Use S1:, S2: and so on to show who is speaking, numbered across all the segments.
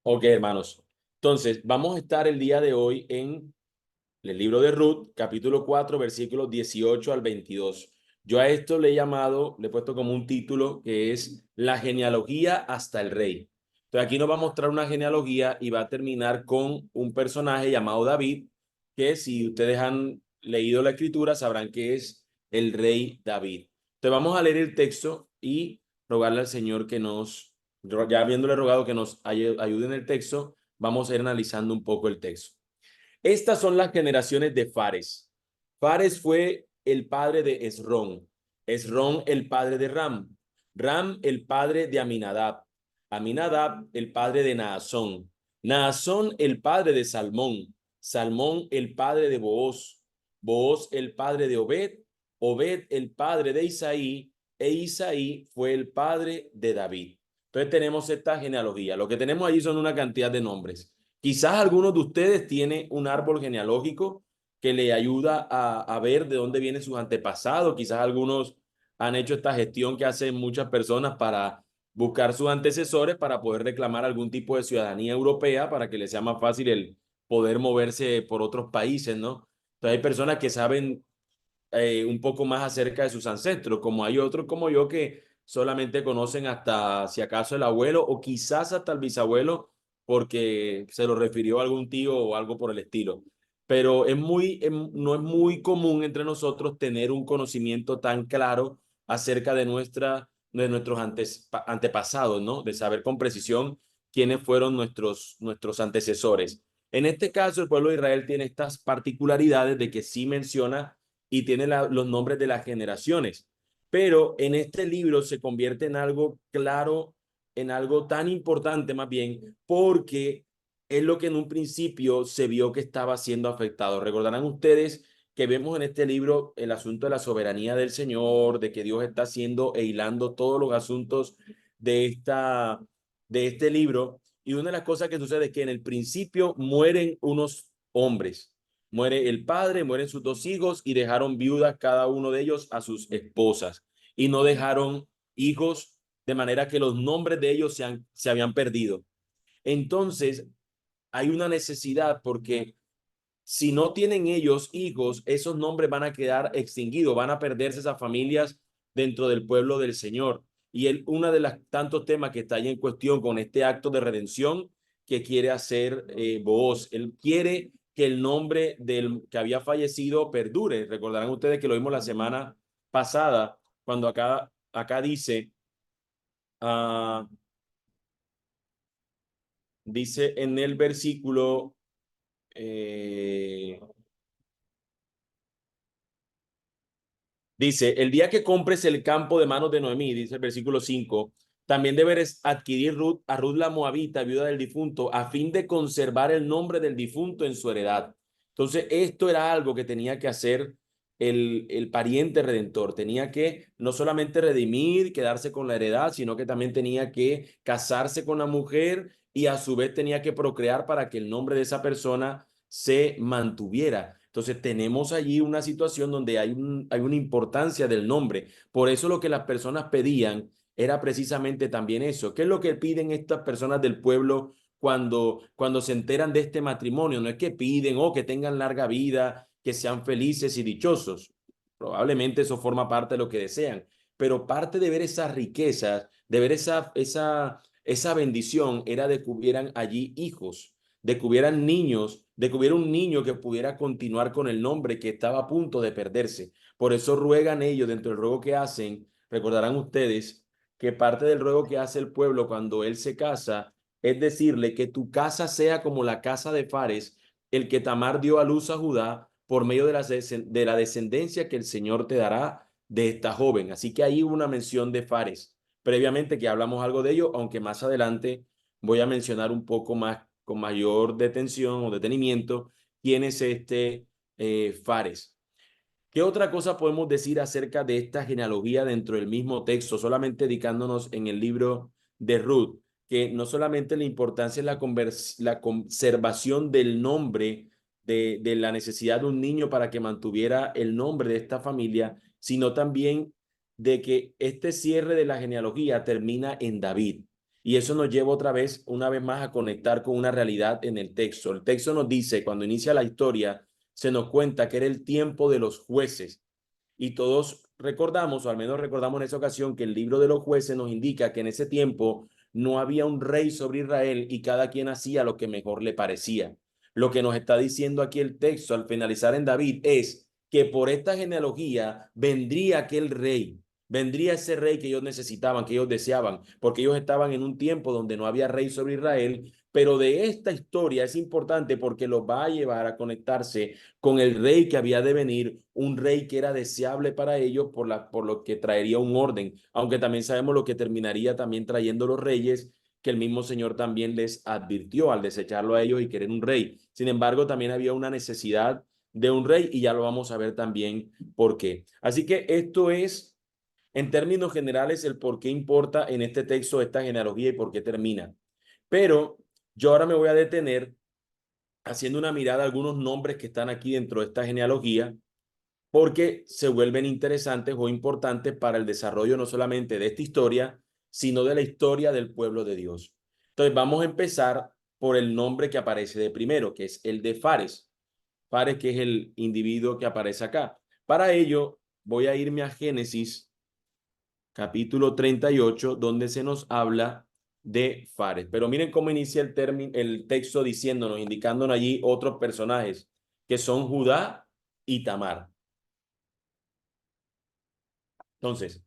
S1: Ok, hermanos. Entonces, vamos a estar el día de hoy en el libro de Ruth, capítulo 4, versículos 18 al 22. Yo a esto le he llamado, le he puesto como un título que es La genealogía hasta el rey. Entonces, aquí nos va a mostrar una genealogía y va a terminar con un personaje llamado David, que si ustedes han leído la escritura sabrán que es el rey David. Entonces, vamos a leer el texto y rogarle al Señor que ya habiéndole rogado que nos ayude en el texto, vamos a ir analizando un poco el texto. Estas son las generaciones de Fares. Fares fue el padre de Esrón. Esrón el padre de Ram. Ram el padre de Aminadab. Aminadab el padre de Naasón. Naasón el padre de Salmón. Salmón el padre de Booz. Booz el padre de Obed. Obed el padre de Isaí. E Isaí fue el padre de David. Entonces tenemos esta genealogía. Lo que tenemos allí son una cantidad de nombres. Quizás algunos de ustedes tienen un árbol genealógico que le ayuda a ver de dónde vienen sus antepasados. Quizás algunos han hecho esta gestión que hacen muchas personas para buscar sus antecesores para poder reclamar algún tipo de ciudadanía europea para que les sea más fácil el poder moverse por otros países, ¿no? Entonces hay personas que saben un poco más acerca de sus ancestros, como hay otros como yo que solamente conocen hasta si acaso el abuelo o quizás hasta el bisabuelo porque se lo refirió a algún tío o algo por el estilo. Pero no es muy común entre nosotros tener un conocimiento tan claro acerca de nuestros antepasados, ¿no? De saber con precisión quiénes fueron nuestros antecesores. En este caso, el pueblo de Israel tiene estas particularidades de que sí menciona y tiene los nombres de las generaciones. Pero en este libro se convierte en algo claro, en algo tan importante más bien, porque es lo que en un principio se vio que estaba siendo afectado. Recordarán ustedes que vemos en este libro el asunto de la soberanía del Señor, de que Dios está haciendo e hilando todos los asuntos de, de este libro. Y una de las cosas que sucede es que en el principio mueren unos hombres. Muere el padre, mueren sus dos hijos y dejaron viudas cada uno de ellos a sus esposas. Y no dejaron hijos, de manera que los nombres de ellos se habían perdido. Entonces, hay una necesidad porque si no tienen ellos hijos, esos nombres van a quedar extinguidos, van a perderse esas familias dentro del pueblo del Señor. Y uno de los tantos temas que está ahí en cuestión con este acto de redención que quiere hacer Booz. Él quiere que el nombre del que había fallecido perdure. Recordarán ustedes que lo vimos la semana pasada, cuando acá dice, uh, dice en el versículo eh, dice, el día que compres el campo de manos de Noemí, dice el versículo 5, también deberes adquirir a Ruth la Moabita, viuda del difunto, a fin de conservar el nombre del difunto en su heredad. Entonces, esto era algo que tenía que hacer el pariente redentor. Tenía que no solamente redimir, quedarse con la heredad, sino que también tenía que casarse con la mujer y a su vez tenía que procrear para que el nombre de esa persona se mantuviera. Entonces tenemos allí una situación donde hay una importancia del nombre. Por eso lo que las personas pedían era precisamente también eso. ¿Qué es lo que piden estas personas del pueblo cuando se enteran de este matrimonio? No es que piden, oh, que tengan larga vida, que sean felices y dichosos. Probablemente eso forma parte de lo que desean. Pero parte de ver esas riquezas, de ver esa bendición, era de que hubieran allí hijos, de que hubieran niños, de que hubiera un niño que pudiera continuar con el nombre que estaba a punto de perderse. Por eso ruegan ellos, dentro del ruego que hacen, recordarán ustedes que parte del ruego que hace el pueblo cuando él se casa es decirle que tu casa sea como la casa de Fares, el que Tamar dio a luz a Judá por medio de la descendencia que el Señor te dará de esta joven. Así que ahí hubo una mención de Fares. Previamente que hablamos algo de ello, aunque más adelante voy a mencionar un poco más con mayor detención o detenimiento quién es este Fares. ¿Qué otra cosa podemos decir acerca de esta genealogía dentro del mismo texto, solamente dedicándonos en el libro de Ruth? Que no solamente la importancia es la conservación del nombre, de la necesidad de un niño para que mantuviera el nombre de esta familia, sino también de que este cierre de la genealogía termina en David. Y eso nos lleva otra vez, una vez más, a conectar con una realidad en el texto. El texto nos dice, cuando inicia la historia, se nos cuenta que era el tiempo de los jueces. Y todos recordamos, o al menos recordamos en esa ocasión, que el libro de los jueces nos indica que en ese tiempo no había un rey sobre Israel y cada quien hacía lo que mejor le parecía. Lo que nos está diciendo aquí el texto al finalizar en David es que por esta genealogía vendría aquel rey, vendría ese rey que ellos necesitaban, que ellos deseaban, porque ellos estaban en un tiempo donde no había rey sobre Israel, pero de esta historia es importante porque los va a llevar a conectarse con el rey que había de venir, un rey que era deseable para ellos por lo que traería un orden, aunque también sabemos lo que terminaría también trayendo los reyes, que el mismo Señor también les advirtió al desecharlo a ellos y querer un rey. Sin embargo, también había una necesidad de un rey y ya lo vamos a ver también por qué. Así que esto es, en términos generales, el por qué importa en este texto esta genealogía y por qué termina. Pero yo ahora me voy a detener haciendo una mirada a algunos nombres que están aquí dentro de esta genealogía, porque se vuelven interesantes o importantes para el desarrollo no solamente de esta historia, sino de la historia del pueblo de Dios. Entonces vamos a empezar por el nombre que aparece de primero, que es el de Fares. Fares, que es el individuo que aparece acá. Para ello, voy a irme a Génesis capítulo 38, donde se nos habla de Fares. Pero miren cómo inicia el texto diciéndonos, indicándonos allí otros personajes, que son Judá y Tamar. Entonces,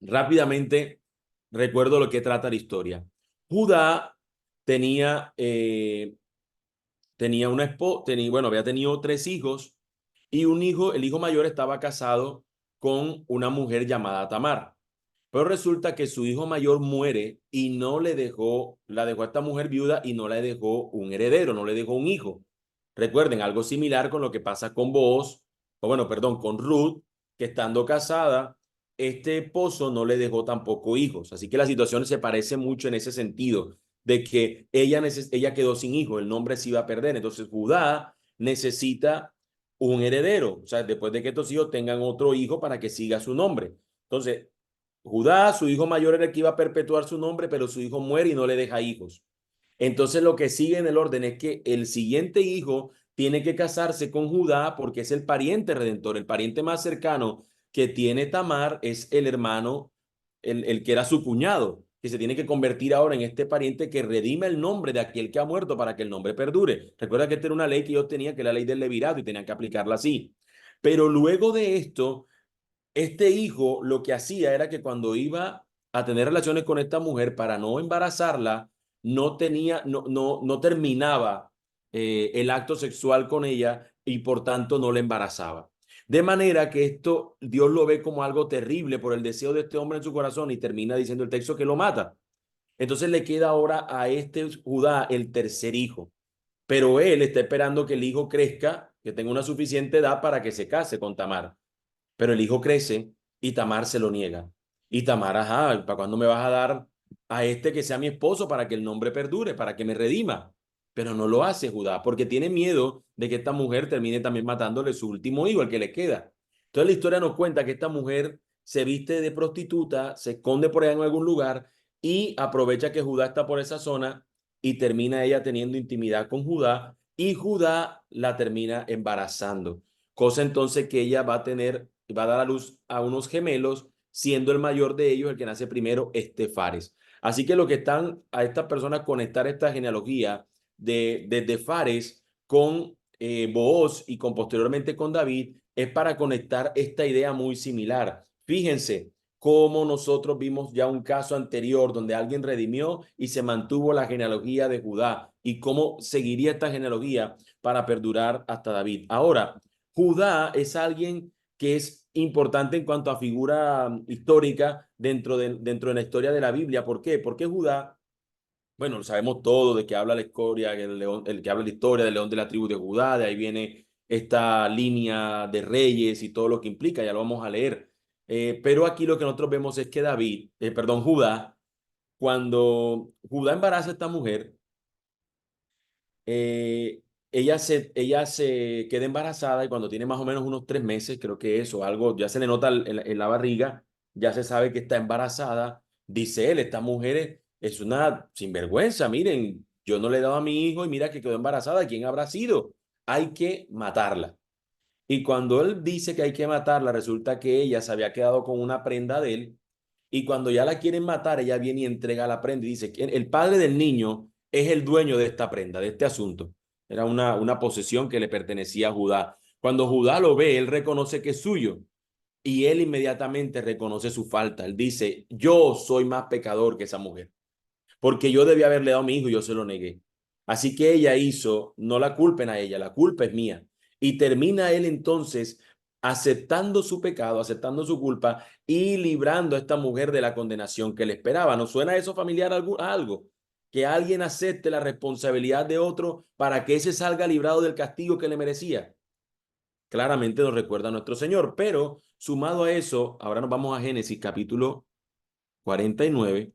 S1: rápidamente recuerdo lo que trata la historia. Judá tenía, tenía una esposa, bueno, había tenido tres hijos y un hijo, el hijo mayor estaba casado con una mujer llamada Tamar. Pero resulta que su hijo mayor muere y no le dejó, la dejó a esta mujer viuda y no le dejó un heredero, no le dejó un hijo. Recuerden, algo similar con lo que pasa con Booz, o bueno, perdón, con Ruth, que estando casada, este esposo no le dejó tampoco hijos. Así que la situación se parece mucho en ese sentido, de que ella quedó sin hijo, el nombre se iba a perder. Entonces Judá necesita un heredero, o sea, después de que estos hijos tengan otro hijo para que siga su nombre. Entonces, Judá, su hijo mayor era el que iba a perpetuar su nombre, pero su hijo muere y no le deja hijos. Entonces lo que sigue en el orden es que el siguiente hijo tiene que casarse con Judá porque es el pariente redentor, el pariente más cercano que tiene Tamar es el hermano, el que era su cuñado, que se tiene que convertir ahora en este pariente que redime el nombre de aquel que ha muerto para que el nombre perdure. Recuerda que esta era una ley que yo tenía, que era la ley del levirato y tenían que aplicarla así. Pero luego de esto, este hijo lo que hacía era que cuando iba a tener relaciones con esta mujer para no embarazarla, no terminaba el acto sexual con ella y por tanto no la embarazaba. De manera que esto Dios lo ve como algo terrible por el deseo de este hombre en su corazón y termina diciendo el texto que lo mata. Entonces le queda ahora a este Judá el tercer hijo, pero él está esperando que el hijo crezca, que tenga una suficiente edad para que se case con Tamar. Pero el hijo crece y Tamar se lo niega. Y Tamar, ajá, ¿para cuándo me vas a dar a este que sea mi esposo para que el nombre perdure, para que me redima? Pero no lo hace Judá, porque tiene miedo de que esta mujer termine también matándole su último hijo, el que le queda. Entonces la historia nos cuenta que esta mujer se viste de prostituta, se esconde por allá en algún lugar y aprovecha que Judá está por esa zona y termina ella teniendo intimidad con Judá y Judá la termina embarazando. Cosa entonces que ella va a tener, va a dar a luz a unos gemelos, siendo el mayor de ellos, el que nace primero, Fares. Así que lo que están a estas personas conectar esta genealogía de Fares con Booz y con posteriormente con David es para conectar esta idea muy similar. Fíjense cómo nosotros vimos ya un caso anterior donde alguien redimió y se mantuvo la genealogía de Judá y cómo seguiría esta genealogía para perdurar hasta David. Ahora, Judá es alguien que es importante en cuanto a figura histórica dentro de la historia de la Biblia. ¿Por qué? Porque Judá, bueno, lo sabemos todo de que habla la historia, el que habla la historia del león de la tribu de Judá, de ahí viene esta línea de reyes y todo lo que implica, ya lo vamos a leer. Pero aquí lo que nosotros vemos es que Judá, cuando Judá embaraza a esta mujer, eh, ella se queda embarazada y cuando tiene más o menos unos 3 meses, creo que eso, algo, ya se le nota en la barriga, ya se sabe que está embarazada. Dice él, esta mujer es una sinvergüenza, miren, yo no le he dado a mi hijo y mira que quedó embarazada, ¿quién habrá sido? Hay que matarla. Y cuando él dice que hay que matarla, resulta que ella se había quedado con una prenda de él. Y cuando ya la quieren matar, ella viene y entrega la prenda y dice que el padre del niño es el dueño de esta prenda, de este asunto. Era una posesión que le pertenecía a Judá. Cuando Judá lo ve, él reconoce que es suyo y él inmediatamente reconoce su falta. Él dice, yo soy más pecador que esa mujer porque yo debía haberle dado a mi hijo y yo se lo negué. Así que ella hizo, no la culpen a ella, la culpa es mía. Y termina él entonces aceptando su pecado, aceptando su culpa y librando a esta mujer de la condenación que le esperaba. ¿No suena eso familiar a algo? Que alguien acepte la responsabilidad de otro para que ese salga librado del castigo que le merecía. Claramente nos recuerda a nuestro Señor, pero sumado a eso, ahora nos vamos a Génesis capítulo 49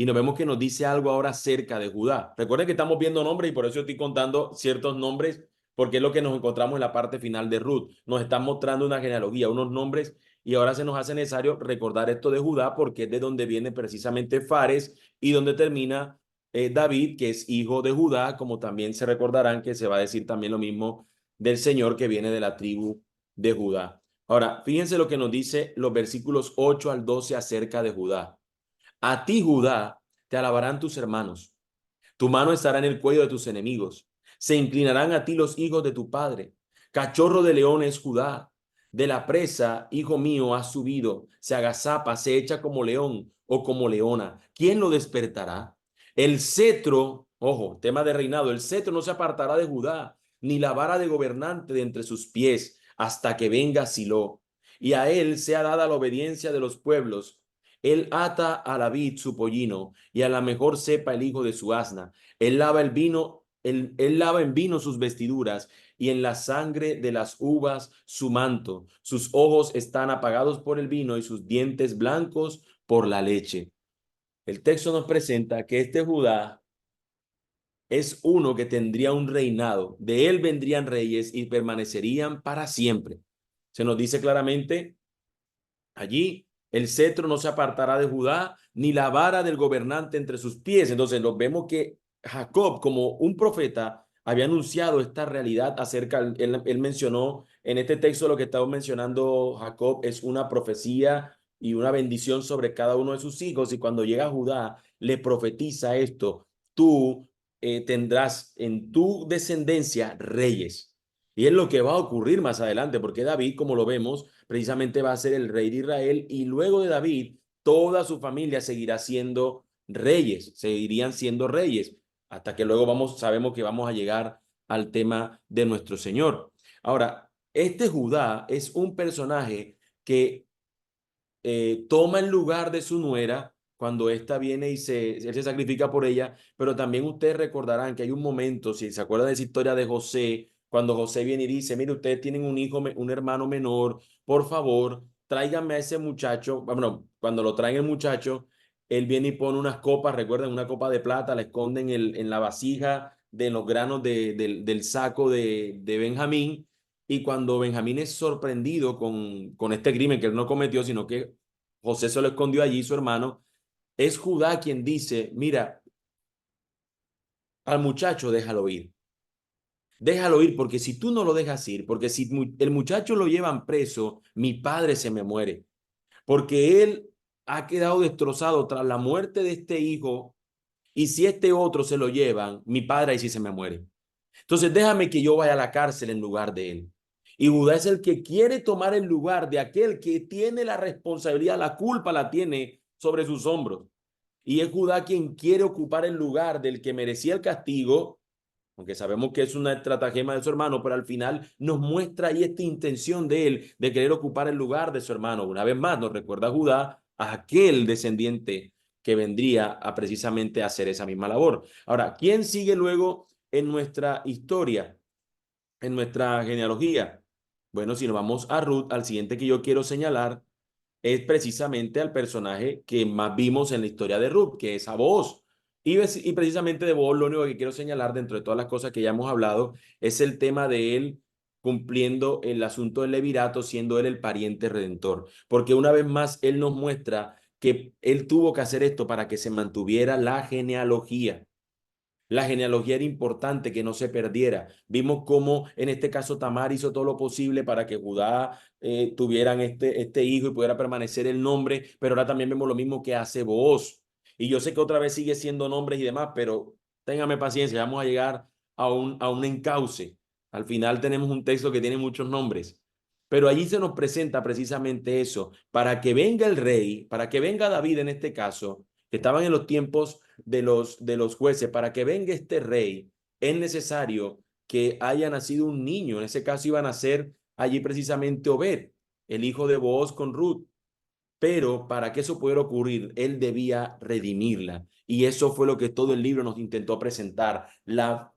S1: y nos vemos que nos dice algo ahora acerca de Judá. Recuerden que estamos viendo nombres y por eso estoy contando ciertos nombres porque es lo que nos encontramos en la parte final de Ruth. Nos están mostrando una genealogía, unos nombres y ahora se nos hace necesario recordar esto de Judá porque es de donde viene precisamente Fares y donde termina David, que es hijo de Judá, como también se recordarán que se va a decir también lo mismo del Señor que viene de la tribu de Judá. Ahora, fíjense lo que nos dice los versículos 8 al 12 acerca de Judá. A ti, Judá, te alabarán tus hermanos. Tu mano estará en el cuello de tus enemigos. Se inclinarán a ti los hijos de tu padre. Cachorro de león es Judá. De la presa, hijo mío, ha subido. Se agazapa, se echa como león o como leona. ¿Quién lo despertará? El cetro, ojo, tema de reinado, el cetro no se apartará de Judá, ni la vara de gobernante de entre sus pies, hasta que venga Silo. Y a él sea dada la obediencia de los pueblos. Él ata a la vid su pollino y a la mejor cepa el hijo de su asna. Él lava el vino, él lava en vino sus vestiduras y en la sangre de las uvas su manto. Sus ojos están apagados por el vino y sus dientes blancos por la leche. El texto nos presenta que este Judá es uno que tendría un reinado. De él vendrían reyes y permanecerían para siempre. Se nos dice claramente allí el cetro no se apartará de Judá, ni la vara del gobernante entre sus pies. Entonces nos vemos que Jacob, como un profeta, había anunciado esta realidad acerca, él mencionó en este texto lo que estamos mencionando Jacob es una profecía y una bendición sobre cada uno de sus hijos. Y cuando llega a Judá, le profetiza esto, tú tendrás en tu descendencia reyes. Y es lo que va a ocurrir más adelante, porque David, como lo vemos, precisamente va a ser el rey de Israel y luego de David, toda su familia seguirá siendo reyes, seguirían siendo reyes, hasta que luego sabemos que vamos a llegar al tema de nuestro Señor. Ahora, este Judá es un personaje que toma el lugar de su nuera cuando ésta viene y él se sacrifica por ella, pero también ustedes recordarán que hay un momento, si se acuerdan de esa historia de José, cuando José viene y dice, mire, ustedes tienen un hijo, un hermano menor, por favor, tráiganme a ese muchacho, bueno, cuando lo traen el muchacho, él viene y pone unas copas, recuerden, una copa de plata, la esconde en la vasija de los granos del saco de Benjamín, y cuando Benjamín es sorprendido con este crimen que él no cometió, sino que José se lo escondió allí, su hermano, es Judá quien dice, mira, al muchacho déjalo ir. Déjalo ir, porque si tú no lo dejas ir, porque si el muchacho lo llevan preso, mi padre se me muere, porque él ha quedado destrozado tras la muerte de este hijo, y si este otro se lo llevan, mi padre ahí sí se me muere. Entonces déjame que yo vaya a la cárcel en lugar de él. Y Judá es el que quiere tomar el lugar de aquel que tiene la responsabilidad, la culpa la tiene sobre sus hombros. Y es Judá quien quiere ocupar el lugar del que merecía el castigo, aunque sabemos que es una estratagema de su hermano, pero al final nos muestra ahí esta intención de él de querer ocupar el lugar de su hermano. Una vez más nos recuerda a Judá, a aquel descendiente que vendría a precisamente hacer esa misma labor. Ahora, ¿quién sigue luego en nuestra historia, en nuestra genealogía? Bueno, si nos vamos a Ruth, al siguiente que yo quiero señalar es precisamente al personaje que más vimos en la historia de Ruth, que es a Booz. Y precisamente de Booz lo único que quiero señalar dentro de todas las cosas que ya hemos hablado es el tema de él cumpliendo el asunto del levirato, siendo él el pariente redentor. Porque una vez más él nos muestra que él tuvo que hacer esto para que se mantuviera la genealogía. La genealogía era importante que no se perdiera. Vimos cómo en este caso Tamar hizo todo lo posible para que Judá tuvieran este hijo y pudiera permanecer el nombre, pero ahora también vemos lo mismo que hace Booz. Y yo sé que otra vez sigue siendo nombres y demás, pero téngame paciencia, vamos a llegar a un encauce. Al final tenemos un texto que tiene muchos nombres, pero allí se nos presenta precisamente eso, para que venga el rey, para que venga David en este caso, que estaban en los tiempos de los jueces, para que venga este rey, es necesario que haya nacido un niño. En ese caso iba a nacer allí precisamente Obed, el hijo de Booz con Ruth. Pero para que eso pudiera ocurrir, él debía redimirla. Y eso fue lo que todo el libro nos intentó presentar. La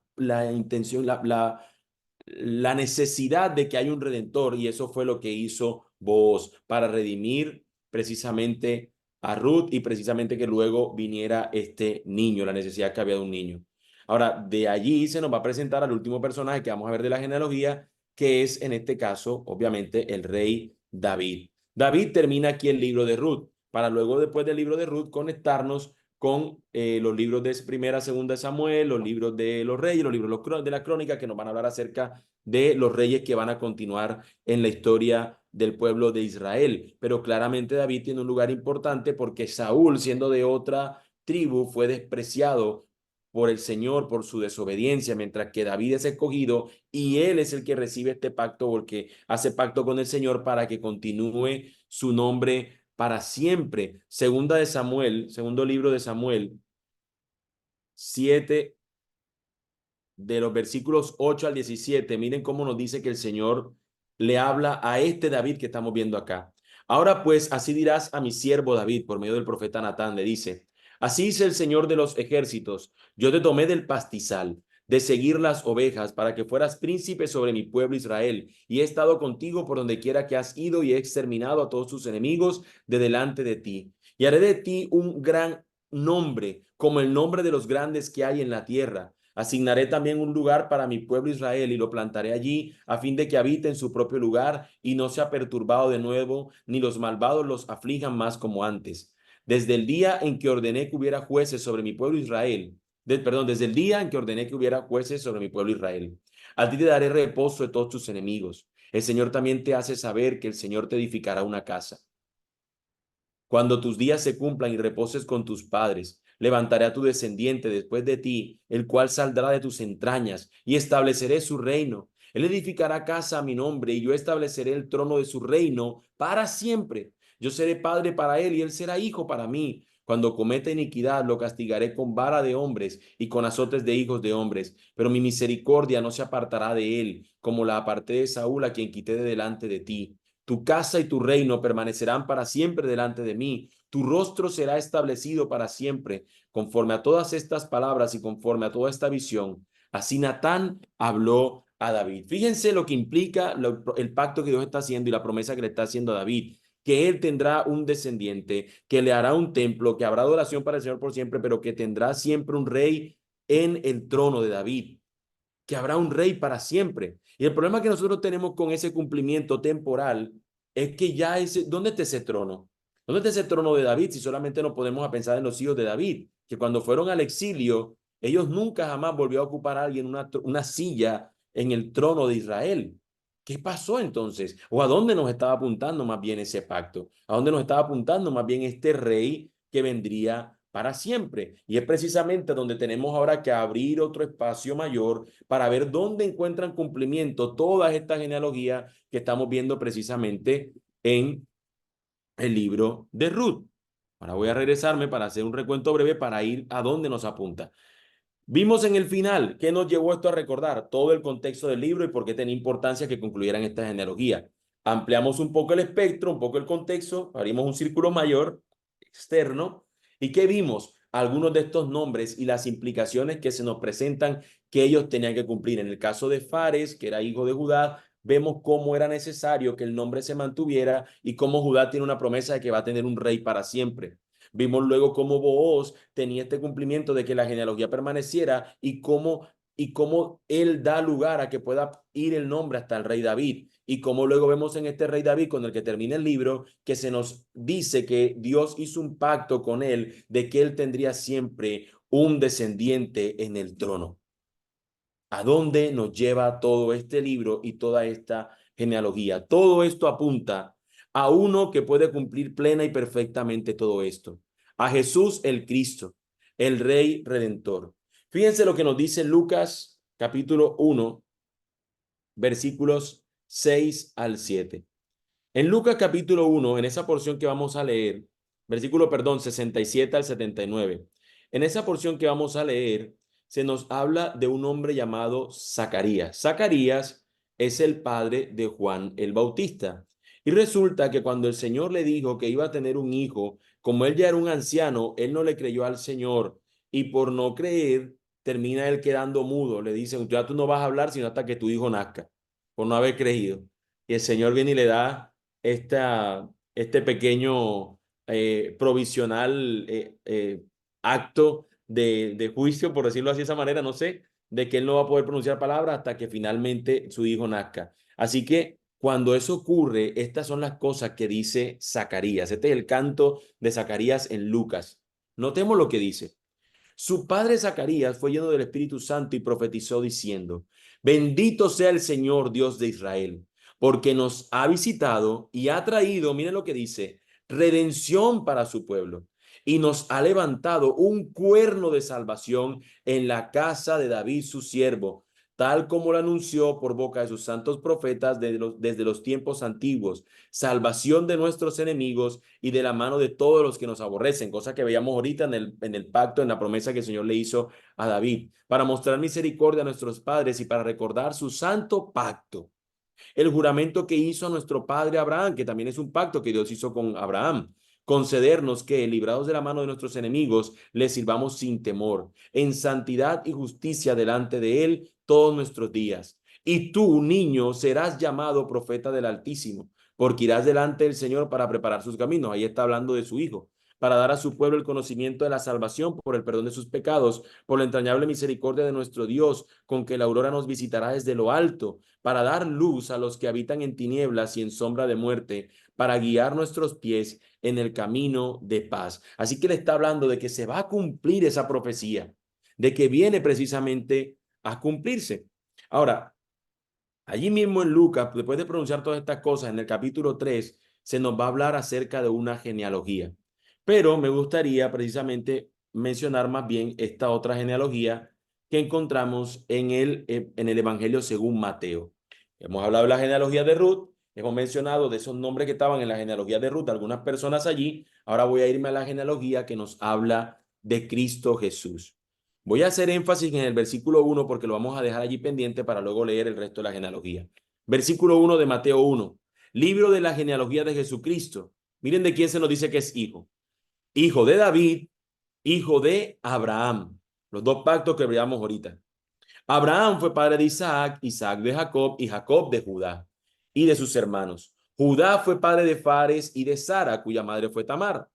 S1: intención, la necesidad de que haya un redentor, y eso fue lo que hizo Booz para redimir precisamente a Ruth y precisamente que luego viniera este niño, la necesidad que había de un niño. Ahora, de allí se nos va a presentar al último personaje que vamos a ver de la genealogía, que es en este caso, obviamente, el rey David. David termina aquí el libro de Ruth, para luego después del libro de Ruth conectarnos con los libros de Primera, Segunda de Samuel, los libros de los reyes, los libros de la crónica que nos van a hablar acerca de los reyes que van a continuar en la historia del pueblo de Israel. Pero claramente David tiene un lugar importante porque Saúl, siendo de otra tribu, fue despreciado por el Señor por su desobediencia, mientras que David es escogido y él es el que recibe este pacto porque hace pacto con el Señor para que continúe su nombre para siempre. Segunda de Samuel, segundo libro de Samuel, 7 de los versículos 8 al 17, miren cómo nos dice que el Señor le habla a este David que estamos viendo acá. Ahora pues, así dirás a mi siervo David, por medio del profeta Natán, le dice, así dice el Señor de los ejércitos, yo te tomé del pastizal, de seguir las ovejas, para que fueras príncipe sobre mi pueblo Israel, y he estado contigo por donde quiera que has ido, y he exterminado a todos tus enemigos de delante de ti. Y haré de ti un gran nombre, como el nombre de los grandes que hay en la tierra. Asignaré también un lugar para mi pueblo Israel y lo plantaré allí a fin de que habite en su propio lugar y no sea perturbado de nuevo, ni los malvados los aflijan más como antes. Desde el día en que ordené que hubiera jueces sobre mi pueblo Israel, desde el día en que ordené que hubiera jueces sobre mi pueblo Israel, a ti te daré reposo de todos tus enemigos. El Señor también te hace saber que el Señor te edificará una casa. Cuando tus días se cumplan y reposes con tus padres, levantaré a tu descendiente después de ti, el cual saldrá de tus entrañas, y estableceré su reino. Él edificará casa a mi nombre, y yo estableceré el trono de su reino para siempre. Yo seré padre para él, y él será hijo para mí. Cuando cometa iniquidad, lo castigaré con vara de hombres y con azotes de hijos de hombres. Pero mi misericordia no se apartará de él, como la aparté de Saúl, a quien quité de delante de ti. Tu casa y tu reino permanecerán para siempre delante de mí. Tu rostro será establecido para siempre. Conforme a todas estas palabras y conforme a toda esta visión, así Natán habló a David. Fíjense lo que implica el pacto que Dios está haciendo y la promesa que le está haciendo a David, que él tendrá un descendiente, que le hará un templo, que habrá adoración para el Señor por siempre, pero que tendrá siempre un rey en el trono de David, que habrá un rey para siempre. Y el problema que nosotros tenemos con ese cumplimiento temporal es que ya ese, ¿dónde está ese trono? ¿Dónde está ese trono de David si solamente nos podemos pensar en los hijos de David? Que cuando fueron al exilio, ellos nunca jamás volvió a ocupar a alguien una silla en el trono de Israel. ¿Qué pasó entonces? ¿O a dónde nos estaba apuntando más bien ese pacto? ¿A dónde nos estaba apuntando más bien este rey que vendría para siempre? Y es precisamente donde tenemos ahora que abrir otro espacio mayor para ver dónde encuentran cumplimiento todas estas genealogías que estamos viendo precisamente en el libro de Ruth. Ahora voy a regresarme para hacer un recuento breve para ir a dónde nos apunta. Vimos en el final que nos llevó esto a recordar todo el contexto del libro y por qué tenía importancia que concluyeran esta genealogía. Ampliamos un poco el espectro, un poco el contexto, abrimos un círculo mayor externo. ¿Y qué vimos? Algunos de estos nombres y las implicaciones que se nos presentan que ellos tenían que cumplir. En el caso de Fares, que era hijo de Judá, vemos cómo era necesario que el nombre se mantuviera y cómo Judá tiene una promesa de que va a tener un rey para siempre. Vimos luego cómo Booz tenía este cumplimiento de que la genealogía permaneciera y cómo y cómo él da lugar a que pueda ir el nombre hasta el rey David. Y como luego vemos en este rey David, con el que termina el libro, que se nos dice que Dios hizo un pacto con él de que él tendría siempre un descendiente en el trono. ¿A dónde nos lleva todo este libro y toda esta genealogía? Todo esto apunta a uno que puede cumplir plena y perfectamente todo esto. A Jesús el Cristo, el Rey Redentor. Fíjense lo que nos dice Lucas capítulo 1, versículos 6 al 7. En Lucas capítulo 1, en esa porción que vamos a leer, versículo, perdón, 67 al 79, en esa porción que vamos a leer, se nos habla de un hombre llamado Zacarías. Zacarías es el padre de Juan el Bautista. Y resulta que cuando el Señor le dijo que iba a tener un hijo, como él ya era un anciano, él no le creyó al Señor y por no creer, termina él quedando mudo. Le dicen, ya tú no vas a hablar sino hasta que tu hijo nazca, por no haber creído. Y el Señor viene y le da este pequeño provisional acto de juicio, por decirlo así de esa manera, no sé, de que él no va a poder pronunciar palabras hasta que finalmente su hijo nazca. Así que cuando eso ocurre, estas son las cosas que dice Zacarías. Este es el canto de Zacarías en Lucas. Notemos lo que dice. Su padre Zacarías fue lleno del Espíritu Santo y profetizó diciendo, bendito sea el Señor Dios de Israel, porque nos ha visitado y ha traído, miren lo que dice, redención para su pueblo, y nos ha levantado un cuerno de salvación en la casa de David su siervo, tal como lo anunció por boca de sus santos profetas desde los tiempos antiguos, salvación de nuestros enemigos y de la mano de todos los que nos aborrecen, cosa que veíamos ahorita en el pacto, en la promesa que el Señor le hizo a David, para mostrar misericordia a nuestros padres y para recordar su santo pacto, el juramento que hizo a nuestro padre Abraham, que también es un pacto que Dios hizo con Abraham, concedernos que, librados de la mano de nuestros enemigos, le sirvamos sin temor, en santidad y justicia delante de él todos nuestros días. Y tú, niño, serás llamado profeta del Altísimo, porque irás delante del Señor para preparar sus caminos. Ahí está hablando de su hijo, para dar a su pueblo el conocimiento de la salvación por el perdón de sus pecados, por la entrañable misericordia de nuestro Dios, con que la aurora nos visitará desde lo alto, para dar luz a los que habitan en tinieblas y en sombra de muerte, para guiar nuestros pies en el camino de paz. Así que le está hablando de que se va a cumplir esa profecía, de que viene precisamente a cumplirse. Ahora, allí mismo en Lucas, después de pronunciar todas estas cosas, en el capítulo 3, se nos va a hablar acerca de una genealogía. Pero me gustaría precisamente mencionar más bien esta otra genealogía que encontramos en el Evangelio según Mateo. Hemos hablado de la genealogía de Ruth, hemos mencionado de esos nombres que estaban en la genealogía de Ruth, algunas personas allí. Ahora voy a irme a la genealogía que nos habla de Cristo Jesús. Voy a hacer énfasis en el versículo 1 porque lo vamos a dejar allí pendiente para luego leer el resto de la genealogía. Versículo 1 de Mateo 1. Libro de la genealogía de Jesucristo. Miren de quién se nos dice que es hijo. Hijo de David, hijo de Abraham. Los dos pactos que veamos ahorita. Abraham fue padre de Isaac, Isaac de Jacob y Jacob de Judá y de sus hermanos. Judá fue padre de Fares y de Sara, cuya madre fue Tamar.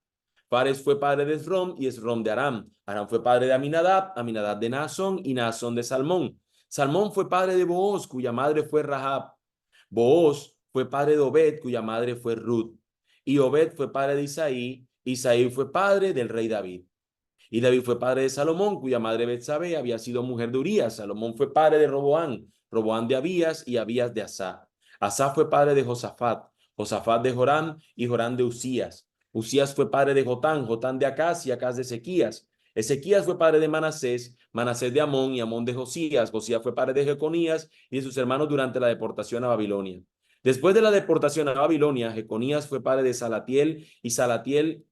S1: Fares fue padre de Esrom y Esrom de Aram. Aram fue padre de Aminadab, Aminadab de Naasón y Naasón de Salmón. Salmón fue padre de Booz, cuya madre fue Rahab. Booz fue padre de Obed, cuya madre fue Ruth. Y Obed fue padre de Isaí. Isaí fue padre del rey David. Y David fue padre de Salomón, cuya madre Betsabé había sido mujer de Urías. Salomón fue padre de Roboán, Roboán de Abías y Abías de Asá. Asá fue padre de Josafat, Josafat de Joram y Joram de Usías. Usías fue padre de Jotán, Jotán de Acaz y Acaz de Ezequías. Ezequías fue padre de Manasés, Manasés de Amón y Amón de Josías. Josías fue padre de Jeconías y de sus hermanos durante la deportación a Babilonia. Después de la deportación a Babilonia, Jeconías fue padre de Salatiel y Salatiel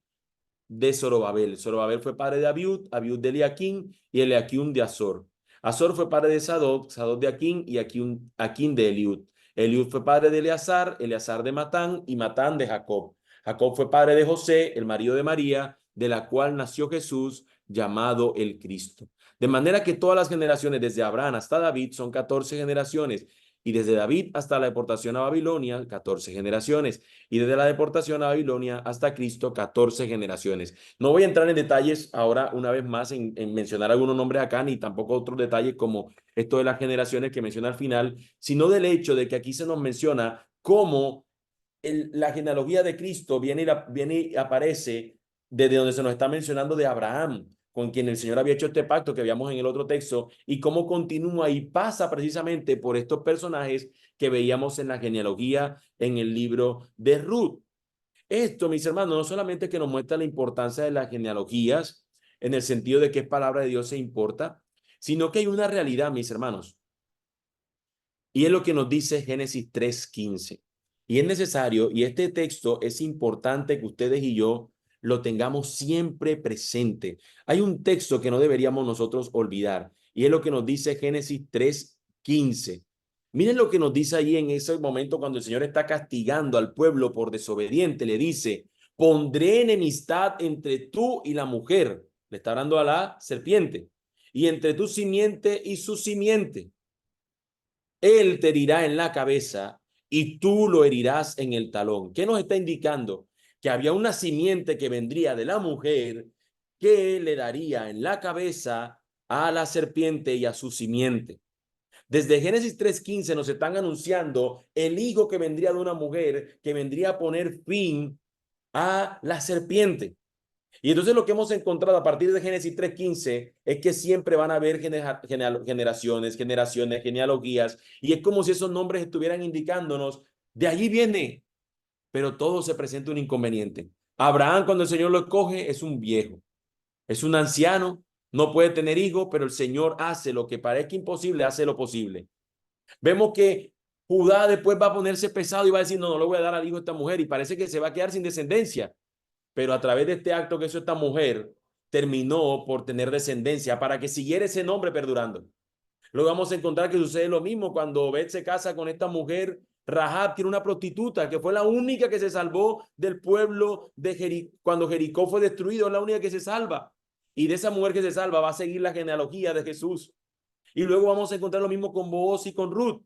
S1: de Zorobabel. Zorobabel fue padre de Abiud, Abiud de Eliaquín y Eliaquín de Azor. Azor fue padre de Sadoc, Sadoc de Aquín y Aquín de Eliud. Eliud fue padre de Eleazar, Eleazar de Matán y Matán de Jacob. Jacob fue padre de José, el marido de María, de la cual nació Jesús, llamado el Cristo. De manera que todas las generaciones desde Abraham hasta David son 14 generaciones y desde David hasta la deportación a Babilonia, 14 generaciones, y desde la deportación a Babilonia hasta Cristo, 14 generaciones. No voy a entrar en detalles ahora una vez más en mencionar algunos nombres acá, ni tampoco otros detalles como esto de las generaciones que menciona al final, sino del hecho de que aquí se nos menciona cómo la genealogía de Cristo viene y aparece desde donde se nos está mencionando de Abraham, con quien el Señor había hecho este pacto que veíamos en el otro texto, y cómo continúa y pasa precisamente por estos personajes que veíamos en la genealogía en el libro de Ruth. Esto, mis hermanos, no solamente que nos muestra la importancia de las genealogías, en el sentido de que es palabra de Dios se importa, sino que hay una realidad, mis hermanos, y es lo que nos dice Génesis 3:15. Y es necesario, y este texto es importante que ustedes y yo lo tengamos siempre presente. Hay un texto que no deberíamos nosotros olvidar, y es lo que nos dice Génesis 3:15. Miren lo que nos dice ahí en ese momento cuando el Señor está castigando al pueblo por desobediente. Le dice, pondré enemistad entre tú y la mujer. Le está hablando a la serpiente. Y entre tu simiente y su simiente. Él te herirá en la cabeza y tú lo herirás en el talón. ¿Qué nos está indicando? Que había una simiente que vendría de la mujer que le daría en la cabeza a la serpiente y a su simiente. Desde Génesis 3:15 nos están anunciando el hijo que vendría de una mujer que vendría a poner fin a la serpiente. Y entonces lo que hemos encontrado a partir de Génesis 3:15 es que siempre van a haber generaciones, genealogías, y es como si esos nombres estuvieran indicándonos, de allí viene, pero todo se presenta un inconveniente. Abraham, cuando el Señor lo escoge, es un viejo, es un anciano, no puede tener hijos, pero el Señor hace lo que parezca imposible, hace lo posible. Vemos que Judá después va a ponerse pesado y va a decir, no, no le voy a dar al hijo a esta mujer, y parece que se va a quedar sin descendencia. Pero a través de este acto que hizo esta mujer, terminó por tener descendencia para que siguiera ese nombre perdurando. Luego vamos a encontrar que sucede lo mismo cuando Obed se casa con esta mujer. Rahab tiene una prostituta que fue la única que se salvó del pueblo de Jericó. Cuando Jericó fue destruido, es la única que se salva. Y de esa mujer que se salva va a seguir la genealogía de Jesús. Y luego vamos a encontrar lo mismo con Booz y con Ruth.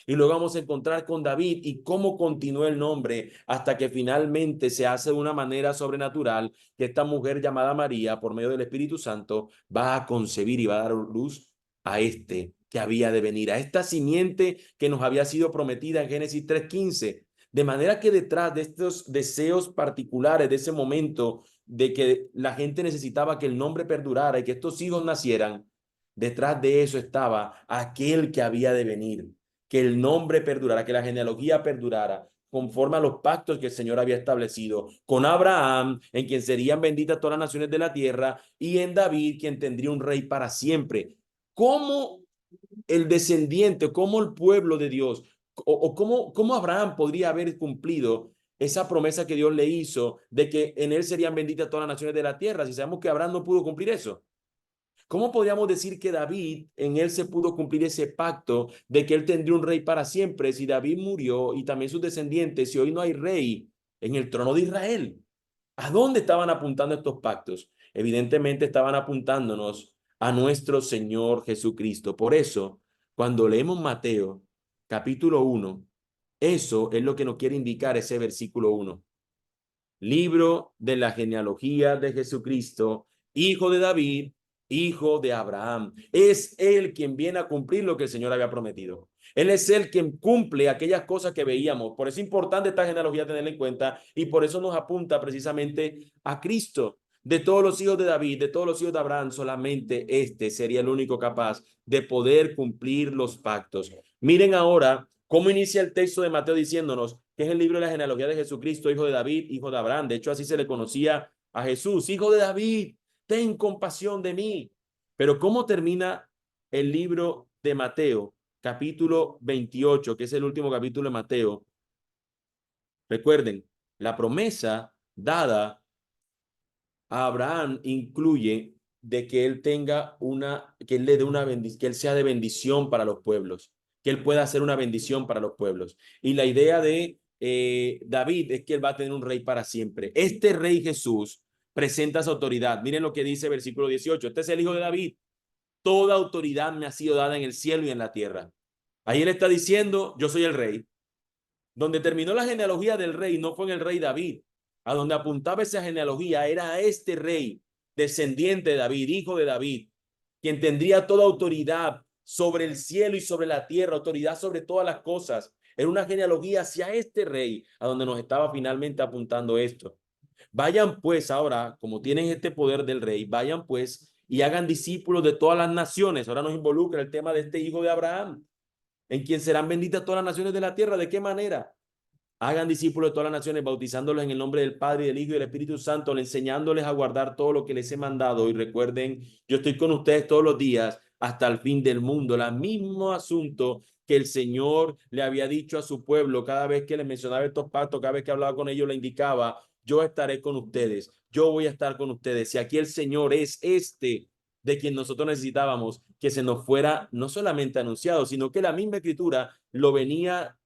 S1: Y luego vamos a encontrar con David y cómo continuó el nombre hasta que finalmente se hace de una manera sobrenatural que esta mujer llamada María, por medio del Espíritu Santo, va a concebir y va a dar luz a este que había de venir, a esta simiente que nos había sido prometida en Génesis 3:15. De manera que detrás de estos deseos particulares, de ese momento de que la gente necesitaba que el nombre perdurara y que estos hijos nacieran, detrás de eso estaba aquel que había de venir, que el nombre perdurara, que la genealogía perdurara, conforme a los pactos que el Señor había establecido con Abraham, en quien serían benditas todas las naciones de la tierra, y en David, quien tendría un rey para siempre. ¿Cómo el descendiente, cómo el pueblo de Dios, o cómo Abraham podría haber cumplido esa promesa que Dios le hizo de que en él serían benditas todas las naciones de la tierra, si sabemos que Abraham no pudo cumplir eso? ¿Cómo podríamos decir que David, en él se pudo cumplir ese pacto de que él tendría un rey para siempre si David murió y también sus descendientes, y hoy no hay rey en el trono de Israel? ¿A dónde estaban apuntando estos pactos? Evidentemente estaban apuntándonos a nuestro Señor Jesucristo. Por eso, cuando leemos Mateo capítulo 1, eso es lo que nos quiere indicar ese versículo 1. Libro de la genealogía de Jesucristo, hijo de David, hijo de Abraham. Es él quien viene a cumplir lo que el Señor había prometido. Él es el quien cumple aquellas cosas que veíamos. Por eso es importante esta genealogía tenerla en cuenta y por eso nos apunta precisamente a Cristo. De todos los hijos de David, de todos los hijos de Abraham, solamente este sería el único capaz de poder cumplir los pactos. Miren ahora cómo inicia el texto de Mateo diciéndonos que es el libro de la genealogía de Jesucristo, hijo de David, hijo de Abraham. De hecho, así se le conocía a Jesús, hijo de David, ten compasión de mí. Pero ¿cómo termina el libro de Mateo, capítulo 28, que es el último capítulo de Mateo? Recuerden, la promesa dada a Abraham incluye de que él tenga que él le dé una bendición, que él sea de bendición para los pueblos, que él pueda ser una bendición para los pueblos. Y la idea de David es que él va a tener un rey para siempre. Este rey Jesús presenta su autoridad. Miren lo que dice versículo 18. Este es el hijo de David. Toda autoridad me ha sido dada en el cielo y en la tierra. Ahí él está diciendo, yo soy el rey. Donde terminó la genealogía del rey no fue en el rey David. A donde apuntaba esa genealogía era a este rey, descendiente de David, hijo de David, quien tendría toda autoridad sobre el cielo y sobre la tierra, autoridad sobre todas las cosas. Era una genealogía hacia este rey, a donde nos estaba finalmente apuntando esto. Vayan pues ahora, como tienen este poder del rey, vayan pues y hagan discípulos de todas las naciones. Ahora nos involucra el tema de este hijo de Abraham, en quien serán benditas todas las naciones de la tierra. ¿De qué manera? Hagan discípulos de todas las naciones, bautizándolos en el nombre del Padre, y del Hijo y del Espíritu Santo, enseñándoles a guardar todo lo que les he mandado. Y recuerden, yo estoy con ustedes todos los días hasta el fin del mundo. El mismo asunto que el Señor le había dicho a su pueblo cada vez que les mencionaba estos pactos, cada vez que hablaba con ellos, le indicaba, yo estaré con ustedes, yo voy a estar con ustedes. Y aquí el Señor es este de quien nosotros necesitábamos que se nos fuera no solamente anunciado, sino que la misma Escritura lo venía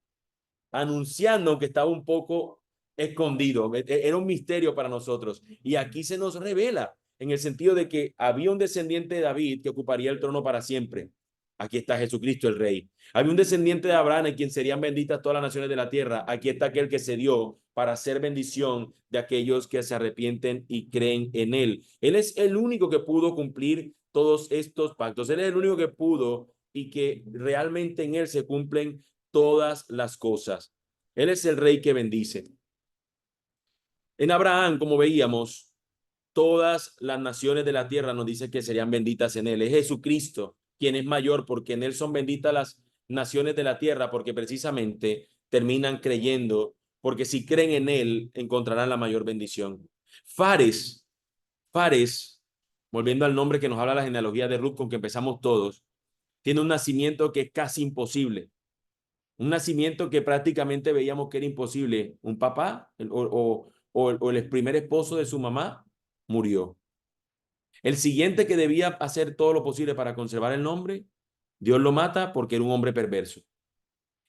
S1: anunciando, que estaba un poco escondido, era un misterio para nosotros. Y aquí se nos revela en el sentido de que había un descendiente de David que ocuparía el trono para siempre. Aquí está Jesucristo el Rey. Había un descendiente de Abraham en quien serían benditas todas las naciones de la tierra. Aquí está aquel que se dio para hacer bendición de aquellos que se arrepienten y creen en él. Él es el único que pudo cumplir todos estos pactos. Él es el único que pudo y que realmente en él se cumplen todas las cosas. Él es el rey que bendice. En Abraham, como veíamos, todas las naciones de la tierra nos dice que serían benditas en él. Es Jesucristo quien es mayor, porque en él son benditas las naciones de la tierra, porque precisamente terminan creyendo, porque si creen en él, encontrarán la mayor bendición. Fares, Fares, volviendo al nombre que nos habla la genealogía de Ruth con que empezamos todos, tiene un nacimiento que es casi imposible. Un nacimiento que prácticamente veíamos que era imposible. Un papá o el primer esposo de su mamá murió. El siguiente que debía hacer todo lo posible para conservar el nombre, Dios lo mata porque era un hombre perverso.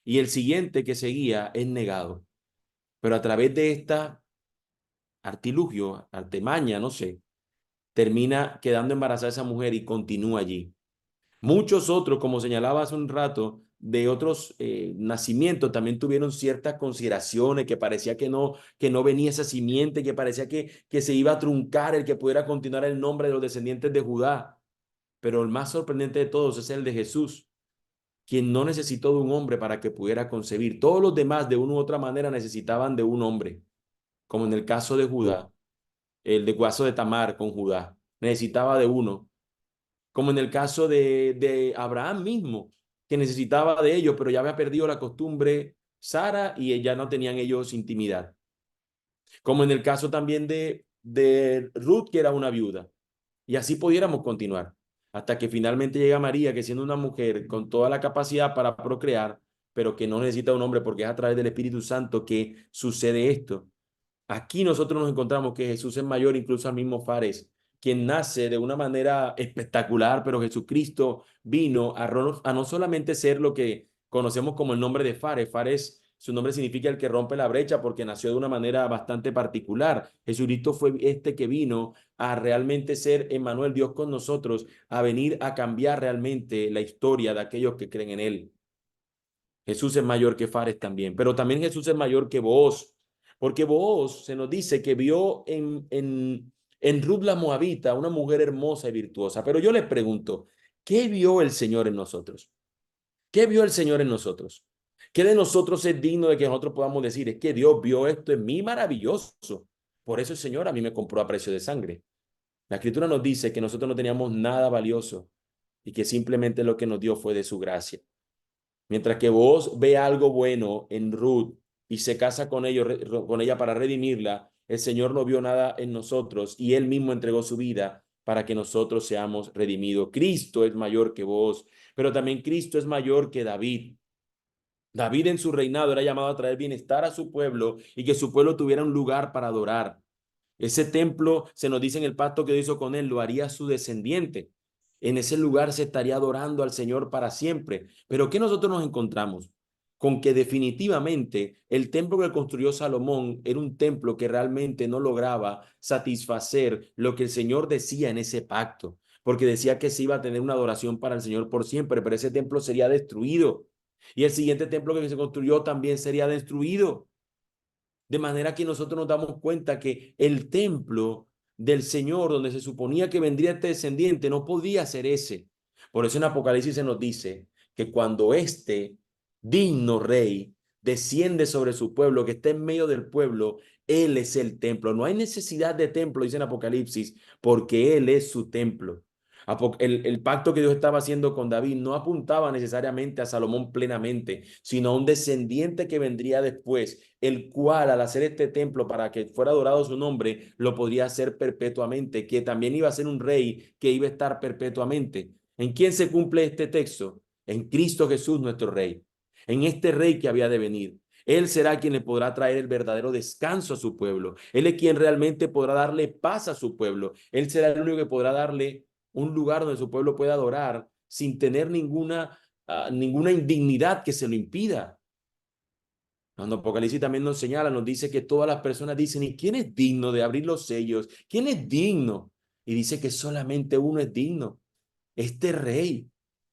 S1: Y el siguiente que seguía es negado. Pero a través de esta artilugio, artemaña, no sé, termina quedando embarazada esa mujer y continúa allí. Muchos otros, como señalaba hace un rato, de otros nacimientos también tuvieron ciertas consideraciones, que parecía que no venía esa simiente, que parecía que se iba a truncar el que pudiera continuar el nombre de los descendientes de Judá. Pero el más sorprendente de todos es el de Jesús, quien no necesitó de un hombre para que pudiera concebir. Todos los demás, de una u otra manera, necesitaban de un hombre, como en el caso de Judá, el de caso de Tamar con Judá, necesitaba de uno, como en el caso de Abraham mismo, que necesitaba de ellos, pero ya había perdido la costumbre Sara y ya no tenían ellos intimidad. Como en el caso también de Ruth, que era una viuda. Y así pudiéramos continuar, hasta que finalmente llega María, que siendo una mujer con toda la capacidad para procrear, pero que no necesita un hombre porque es a través del Espíritu Santo que sucede esto. Aquí nosotros nos encontramos que Jesús es mayor incluso al mismo Fares, quien nace de una manera espectacular, pero Jesucristo vino a no solamente ser lo que conocemos como el nombre de Fares. Fares, su nombre significa el que rompe la brecha porque nació de una manera bastante particular. Jesucristo fue este que vino a realmente ser Emmanuel, Dios con nosotros, a venir a cambiar realmente la historia de aquellos que creen en él. Jesús es mayor que Fares también, pero también Jesús es mayor que vos, porque vos se nos dice que vio en Ruth la Moabita una mujer hermosa y virtuosa. Pero yo les pregunto, ¿qué vio el Señor en nosotros? ¿Qué vio el Señor en nosotros? ¿Qué de nosotros es digno de que nosotros podamos decir? Es que Dios vio esto en mí maravilloso. Por eso el Señor a mí me compró a precio de sangre. La Escritura nos dice que nosotros no teníamos nada valioso y que simplemente lo que nos dio fue de su gracia. Mientras que vos ve algo bueno en Ruth y se casa con ella para redimirla, el Señor no vio nada en nosotros y Él mismo entregó su vida para que nosotros seamos redimidos. Cristo es mayor que vos, pero también Cristo es mayor que David. David en su reinado era llamado a traer bienestar a su pueblo y que su pueblo tuviera un lugar para adorar. Ese templo, se nos dice en el pacto que hizo con él, lo haría su descendiente. En ese lugar se estaría adorando al Señor para siempre. Pero ¿qué nosotros nos encontramos? Con que definitivamente el templo que construyó Salomón era un templo que realmente no lograba satisfacer lo que el Señor decía en ese pacto, porque decía que se iba a tener una adoración para el Señor por siempre, pero ese templo sería destruido. Y el siguiente templo que se construyó también sería destruido. De manera que nosotros nos damos cuenta que el templo del Señor, donde se suponía que vendría este descendiente, no podía ser ese. Por eso en Apocalipsis se nos dice que cuando este digno rey desciende sobre su pueblo, que está en medio del pueblo, Él es el templo. No hay necesidad de templo, dice en Apocalipsis, porque Él es su templo. El pacto que Dios estaba haciendo con David no apuntaba necesariamente a Salomón plenamente, sino a un descendiente que vendría después, el cual al hacer este templo para que fuera adorado su nombre, lo podría hacer perpetuamente, que también iba a ser un rey que iba a estar perpetuamente. ¿En quién se cumple este texto? En Cristo Jesús, nuestro rey, en este rey que había de venir. Él será quien le podrá traer el verdadero descanso a su pueblo. Él es quien realmente podrá darle paz a su pueblo. Él será el único que podrá darle un lugar donde su pueblo pueda adorar sin tener ninguna indignidad que se lo impida. Cuando Apocalipsis también nos señala, nos dice que todas las personas dicen, ¿y quién es digno de abrir los sellos? ¿Quién es digno? Y dice que solamente uno es digno, este rey,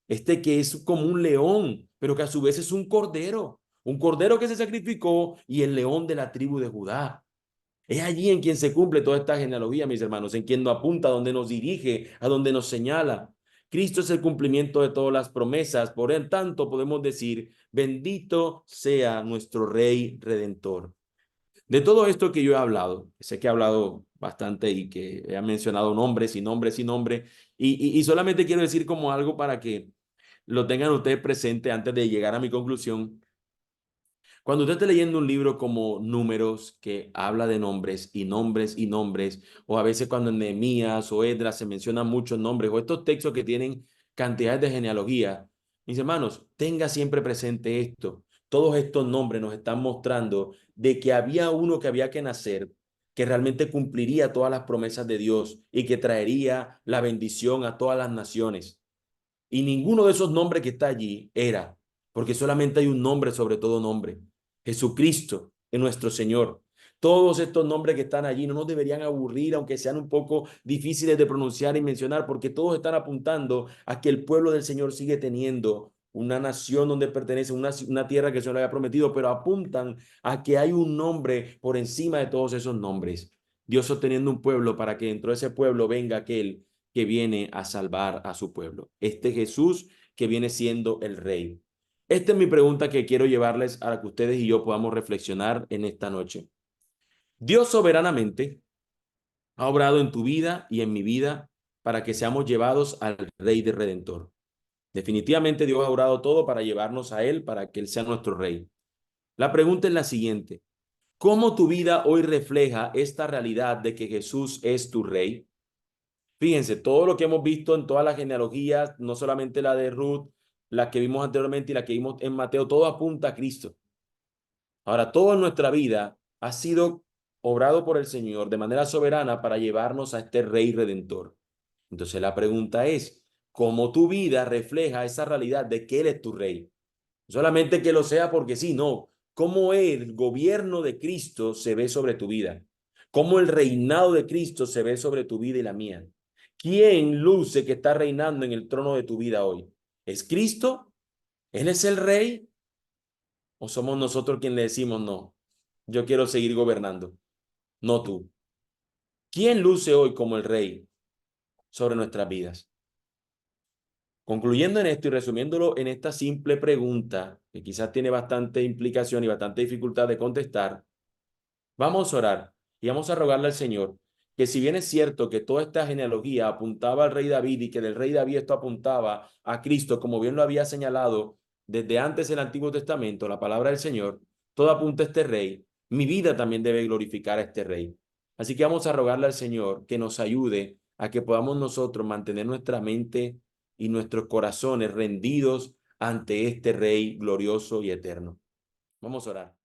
S1: este que es como un león, pero que a su vez es un cordero que se sacrificó y el león de la tribu de Judá. Es allí en quien se cumple toda esta genealogía, mis hermanos, en quien nos apunta, a donde nos dirige, a donde nos señala. Cristo es el cumplimiento de todas las promesas, por el tanto podemos decir, bendito sea nuestro Rey Redentor. De todo esto que yo he hablado, sé que he hablado bastante y que he mencionado nombres y nombres y nombres, y solamente quiero decir como algo para que lo tengan ustedes presente antes de llegar a mi conclusión. Cuando usted esté leyendo un libro como Números, que habla de nombres y nombres y nombres, o a veces cuando en Nehemías o Esdras se mencionan muchos nombres, o estos textos que tienen cantidades de genealogía, mis hermanos, tenga siempre presente esto. Todos estos nombres nos están mostrando de que había uno que había que nacer, que realmente cumpliría todas las promesas de Dios y que traería la bendición a todas las naciones. Y ninguno de esos nombres que está allí era, porque solamente hay un nombre sobre todo nombre, Jesucristo, es nuestro Señor. Todos estos nombres que están allí no nos deberían aburrir, aunque sean un poco difíciles de pronunciar y mencionar, porque todos están apuntando a que el pueblo del Señor sigue teniendo una nación donde pertenece, una tierra que el Señor le había prometido, pero apuntan a que hay un nombre por encima de todos esos nombres. Dios sosteniendo un pueblo para que dentro de ese pueblo venga aquel que viene a salvar a su pueblo. Este Jesús que viene siendo el Rey. Esta es mi pregunta que quiero llevarles a que ustedes y yo podamos reflexionar en esta noche. Dios soberanamente ha obrado en tu vida y en mi vida para que seamos llevados al Rey de Redentor. Definitivamente Dios ha obrado todo para llevarnos a Él, para que Él sea nuestro Rey. La pregunta es la siguiente. ¿Cómo tu vida hoy refleja esta realidad de que Jesús es tu Rey? Fíjense, todo lo que hemos visto en todas las genealogías, no solamente la de Ruth, la que vimos anteriormente y la que vimos en Mateo, todo apunta a Cristo. Ahora, toda nuestra vida ha sido obrado por el Señor de manera soberana para llevarnos a este Rey Redentor. Entonces la pregunta es, ¿cómo tu vida refleja esa realidad de que Él es tu Rey? No solamente que lo sea porque sí, no. ¿Cómo el gobierno de Cristo se ve sobre tu vida? ¿Cómo el reinado de Cristo se ve sobre tu vida y la mía? ¿Quién luce que está reinando en el trono de tu vida hoy? ¿Es Cristo? ¿Él es el Rey? ¿O somos nosotros quienes le decimos no? Yo quiero seguir gobernando, no tú. ¿Quién luce hoy como el Rey sobre nuestras vidas? Concluyendo en esto y resumiéndolo en esta simple pregunta, que quizás tiene bastante implicación y bastante dificultad de contestar, vamos a orar y vamos a rogarle al Señor que si bien es cierto que toda esta genealogía apuntaba al rey David y que del rey David esto apuntaba a Cristo, como bien lo había señalado desde antes del Antiguo Testamento, la palabra del Señor, todo apunta a este rey, mi vida también debe glorificar a este rey. Así que vamos a rogarle al Señor que nos ayude a que podamos nosotros mantener nuestra mente y nuestros corazones rendidos ante este rey glorioso y eterno. Vamos a orar.